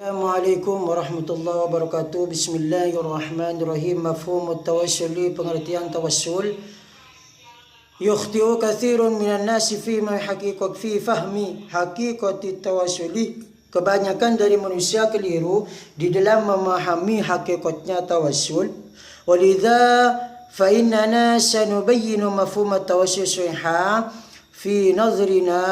Assalamualaikum warahmatullahi wabarakatuh. Bismillahirrahmanirrahim. Mafhumut tawassuli, pengertian tawassul. Yukhti'u katsirun minan nasi fi fahmi haqiqati tawassuli. Kebanyakan dari manusia keliru di dalam memahami hakikatnya tawassul. Walidha fa innana sanubayyinu mafhumat tawassul sahih fi nazrina.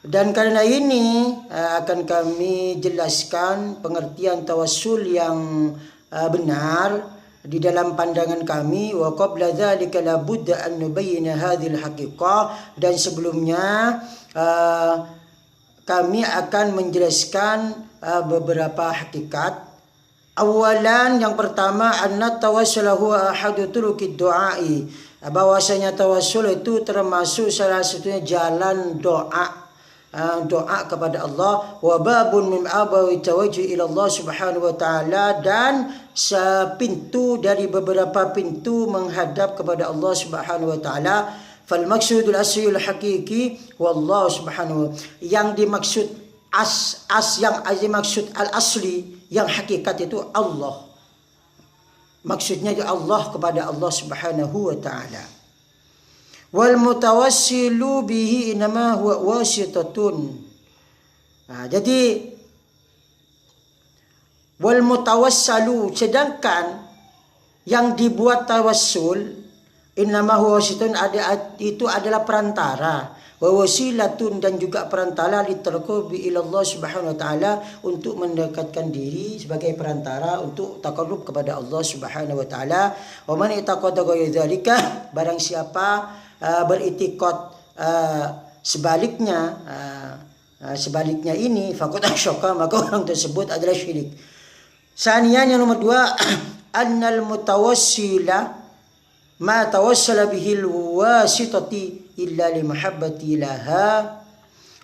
Dan karena ini akan kami jelaskan pengertian tawassul yang benar di dalam pandangan kami. Wa qabla dzalika la budda an nubayyana hadhil haqiqah, dan sebelumnya kami akan menjelaskan beberapa hakikat. Awalan, yang pertama, anna tawassul huwa ahadu turuqid du'ai, bahwasanya tawassul itu termasuk salah satunya jalan doa kepada Allah, wa babun min abawi tawajjuh ila Allah subhanahu wa ta'ala, dan sepintu dari beberapa pintu menghadap kepada Allah subhanahu wa ta'ala. Fal maksudul asliyul hakiki wallahu subhanahu, yang dimaksud yang dimaksud al asli, yang hakikat itu Allah, maksudnya Allah kepada Allah subhanahu wa ta'ala. Wal mutawassilu bihi inama huwa wasitatun. Jadi wal mutawassalu, sedangkan yang dibuat tawassul inama huwa wasitun, itu adalah perantara, wa wasilatun, dan juga perantara litarqubi ila Allah subhanahu wa ta'ala, untuk mendekatkan diri sebagai perantara untuk taqarrub kepada Allah subhanahu wa ta'ala. Wa man itaqada ghayra dzalika, barang siapa beritikad sebaliknya ini, faqad asyraka, maka orang tersebut adalah syirik. Sanian, yang nomor dua, annal mutawassila ma tawassala bihil wasitati illa li mahabbati laha,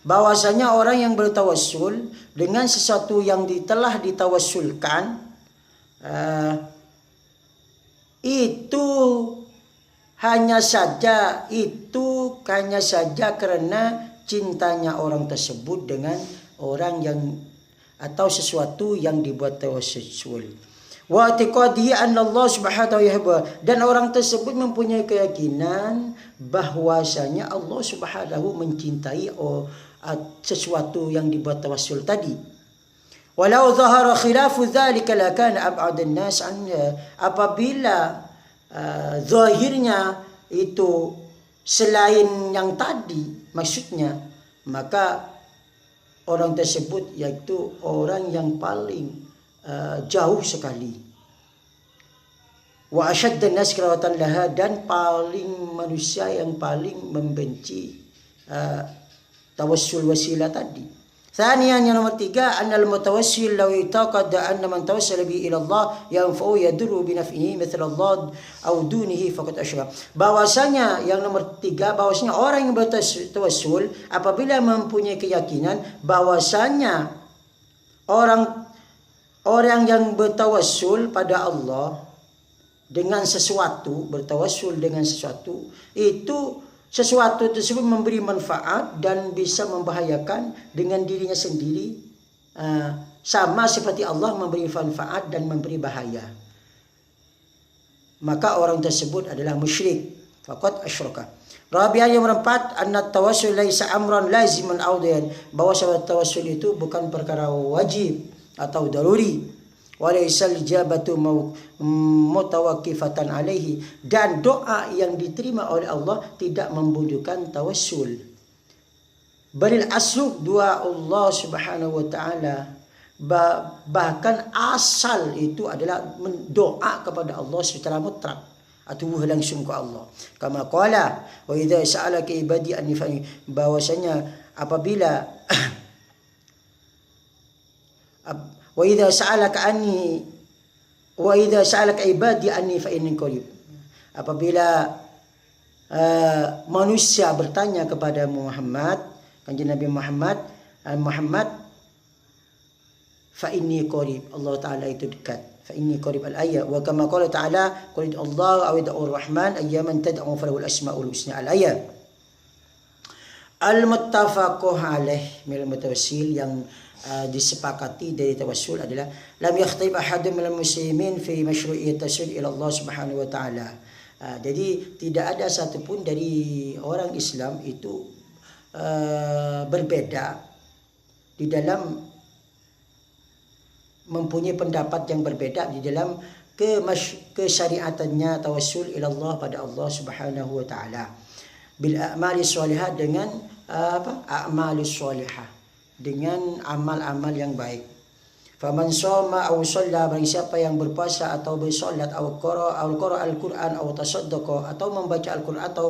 bahwasanya orang yang bertawassul dengan sesuatu yang telah ditawassulkan itu hanya saja karena cintanya orang tersebut dengan orang yang atau sesuatu yang dibuat tawassul. Wa i'tiqadi anna Allah subhanahu wa ta'ala, dan orang tersebut mempunyai keyakinan bahwasanya Allah subhanahu mencintai sesuatu yang dibuat tawassul tadi. Walau zahara khilafu dzalika lakana ab'adan nas an, apabila zahirnya itu selain yang tadi maksudnya, maka orang tersebut yaitu orang yang paling jauh sekali. Wa ashaddan nas karawatan laha, dan paling manusia yang paling membenci tawassul wasilah tadi. Thaniyan, yang nomor tiga, annal mutawassil law itaqada anna man tawassala bi ila Allah yanfa'u yadurru bi naf'ihi mithla Allah aw dunihi faqad asyraka, bahwasanya yang nomor tiga, bahwasanya orang yang bertawassul apabila mempunyai keyakinan bahwasanya orang yang bertawassul pada Allah dengan sesuatu, bertawassul dengan sesuatu, itu sesuatu tersebut memberi manfaat dan bisa membahayakan dengan dirinya sendiri, sama seperti Allah memberi manfaat dan memberi bahaya, maka orang tersebut adalah musyrik, faqad asyraka. Rabi'ah, yang keempat, anna tawassul laisa amran laziman awdiyan, bahwa tawassul itu bukan perkara wajib atau daruri. Walaisal ijabatu mutawaqqifatan alaihi, dan doa yang diterima oleh Allah tidak membutuhkan tawassul. Balil aslu doa Allah subhanahu wa ta'ala, bahkan asal itu adalah doa kepada Allah secara mutlak atau langsung ke Allah. Kama qala wa idza sa'alaka ibadi anni fa, bahwasanya apabila wa idza sa'alaka anni wa idza sa'alaka ibadi anni fa inni qarib, apabila manusia bertanya kepada Muhammad, kanjeng Nabi Muhammad fa inni qarib, Allah taala itu dekat, fa inni qarib al ayat, wa kama qala ta'ala qul Allah aw da'ur rahman ayyaman tad'u falahu al asmaul husna al ayat. Al muttafaqu alaih mil mutawassil, yang disepakati dari tawassul adalah lam yakhtalif ahadun minal muslimin fi masyru'iyyat tawassul ila Allah Subhanahu wa taala. Jadi tidak ada satupun dari orang Islam itu berbeda di dalam mempunyai pendapat yang berbeda di dalam kesyariatannya tawassul ila Allah pada Allah Subhanahu wa taala bil a'mali shalihah dengan a'mali shalihah, dengan amal-amal yang baik. Faman shoma aw shalla, bagi siapa yang berpuasa atau bersolat atau qara al-Qur'an atau tasaddaqa atau membaca Al-Qur'an atau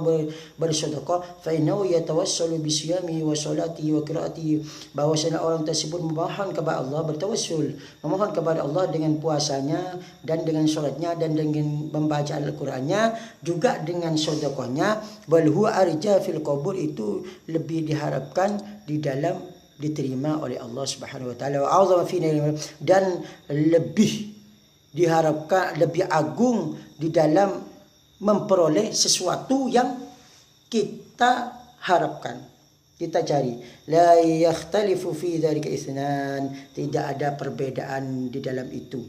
bersedekah, fa innahu yatawassalu bi siyami wa salati wa qiraati, bahwasanya orang tersebut memohon kepada Allah, bertawassul, memohon kepada Allah dengan puasanya dan dengan salatnya dan dengan membaca Al-Qur'annya, juga dengan sedekahnya. Bal huwa arja fil qabul, itu lebih diharapkan di dalam diterima oleh Allah Subhanahu wa taala, wa a'zama fi dan lebih diharapkan, lebih agung di dalam memperoleh sesuatu yang kita harapkan, kita cari. La yakhtalifu fi dzalika itsnan, tidak ada perbedaan di dalam itu,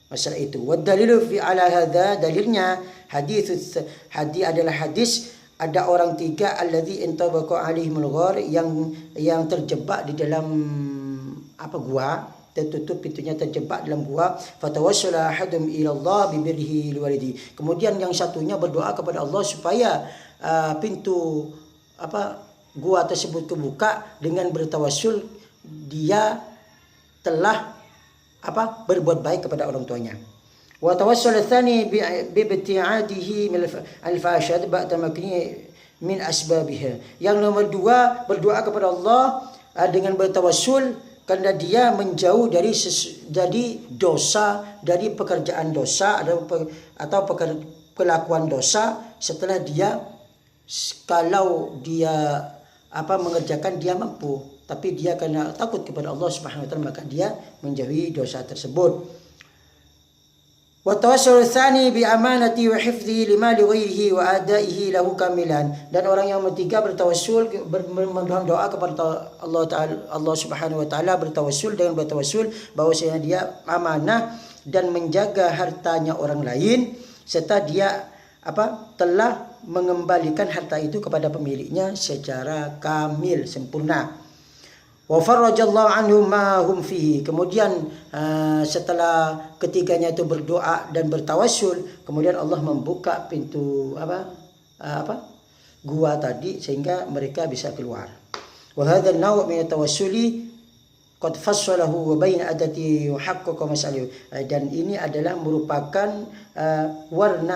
masalah itu. Wa dalilu fi ala hadza, dalilnya hadis adalah hadis ada orang tiga alladzi intabaqa alaihimul ghar, yang terjebak di dalam gua, tertutup pintunya, terjebak dalam gua. Fatawassala ahadum ila Allah bi birrihi liwalidi, kemudian yang satunya berdoa kepada Allah supaya pintu gua tersebut kebuka dengan bertawassul dia telah berbuat baik kepada orang tuanya. Wa tawassul tsani bi ibtiadihi min al-fahsyat ba'da makni min asbabiha. Yang nomor dua, berdoa kepada Allah dengan bertawassul karena dia menjauh dari dosa, dari pekerjaan dosa atau kelakuan dosa setelah dia, kalau dia mengerjakan dia mampu, tapi dia karena takut kepada Allah Subhanahu wa taala maka dia menjauhi dosa tersebut. Wa tawassul tsani bi amanati wa hifdhi lima li ghairihi wa adaihi lahu kamilan, dan orang yang ketiga bertawassul, memohon doa kepada Allah Taala, Allah Subhanahu wa taala, bertawassul dengan bertawassul bahwasanya dia amanah dan menjaga hartanya orang lain, serta dia telah mengembalikan harta itu kepada pemiliknya secara kamil, sempurna. Wa farajallahu anhum ma hum fihi, kemudian setelah ketiganya itu berdoa dan bertawassul, kemudian Allah membuka pintu gua tadi sehingga mereka bisa keluar. Wa hadha an-naw' min at-tawassuli qad fassalahu wa baina adati yuhaqqiqu mas'alahu, dan ini adalah merupakan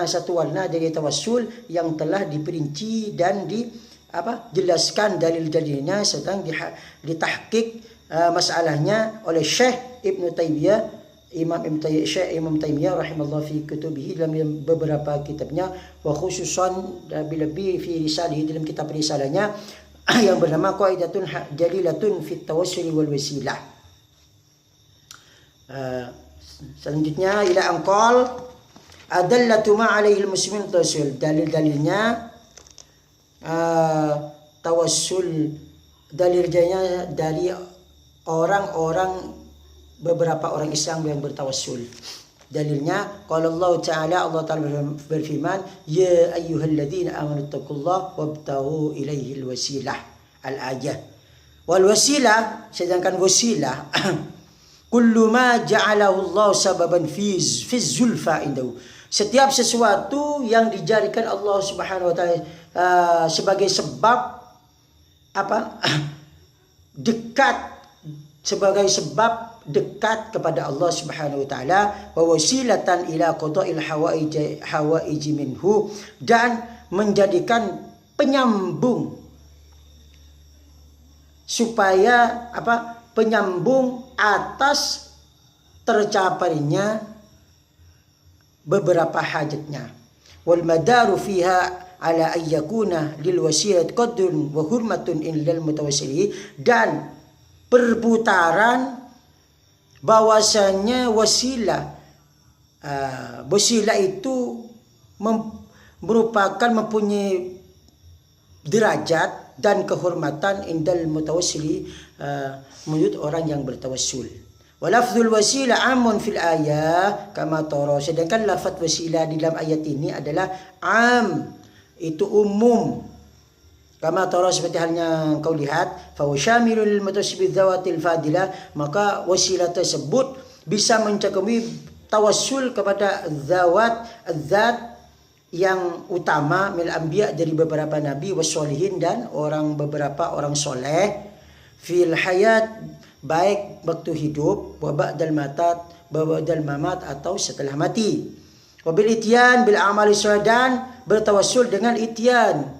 satu warna dari tawassul yang telah diperinci dan jelaskan dalil-dalilnya sedang ditahqiq masalahnya oleh Syekh Ibnu Taimiyah, Syekh Imam Taimiyah rahimallahu fi kutubihi, dalam beberapa kitabnya, wa khususan lebih fi risalih, dalam kitab risalahnya yang bernama Qaidatun Jalilatun fit Tawassul wal Wasilah. Selanjutnya ila anqal adallatu ma alaihi al-muslimin tawassul, dalil-dalilnya tawassul, dalilnya dari beberapa orang Islam yang bertawassul. Dalilnya qala Allah Ta'ala, Allah Ta'ala berfirman, ya ayyuhalladzina amanu taqullaha wabtaghu ilaihi alwasilah, al-ayah. Wal wasilah, sedangkan wasilah kullu ma ja'alahu Allah sababan fi zulfa indahu, setiap sesuatu yang dijadikan Allah Subhanahu wa taala sebagai sebab dekat, sebagai sebab dekat kepada Allah Subhanahu wa taala, wa wasilatan ila qada'il hawaij minhu, dan menjadikan penyambung supaya penyambung atas tercapainya beberapa hajatnya. Wal madaru fiha ala ayyakuna lil wasilat qadrun wa hurmatun illal mutawassili, dan perputaran bahwasanya wasilah itu merupakan mempunyai derajat dan kehormatan indal mutawassili menurut orang yang bertawassul. Walafzul wasilah amun fil ayah kama tara. Sedangkan lafaz wasilah di dalam ayat ini adalah am, itu umum. Kama tara, seperti halnya kau lihat, fa syamilul mutawassib bizawatil fadilah, maka wasilah tersebut bisa mencakupi tawassul kepada zat yang utama mil anbiya, dari beberapa nabi, wassolihin, dan beberapa orang soleh, fil hayat, baik waktu hidup, wa ba'dal mamat, atau setelah mati. Wa bil ityan bil amali sholih, dan bertawassul dengan ityan,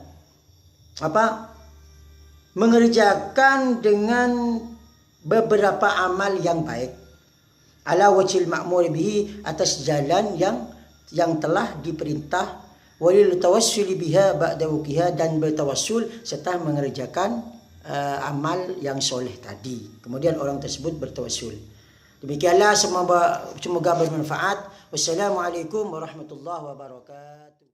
mengerjakan dengan beberapa amal yang baik, ala wajhil ma'mur bihi, atas jalan yang telah diperintah, walil tawassuli biha ba'da wuqiha, dan bertawassul setelah mengerjakan amal yang soleh tadi. Kemudian orang tersebut bertawassul. Demikianlah, semoga bermanfaat. Wassalamualaikum warahmatullahi wabarakatuh.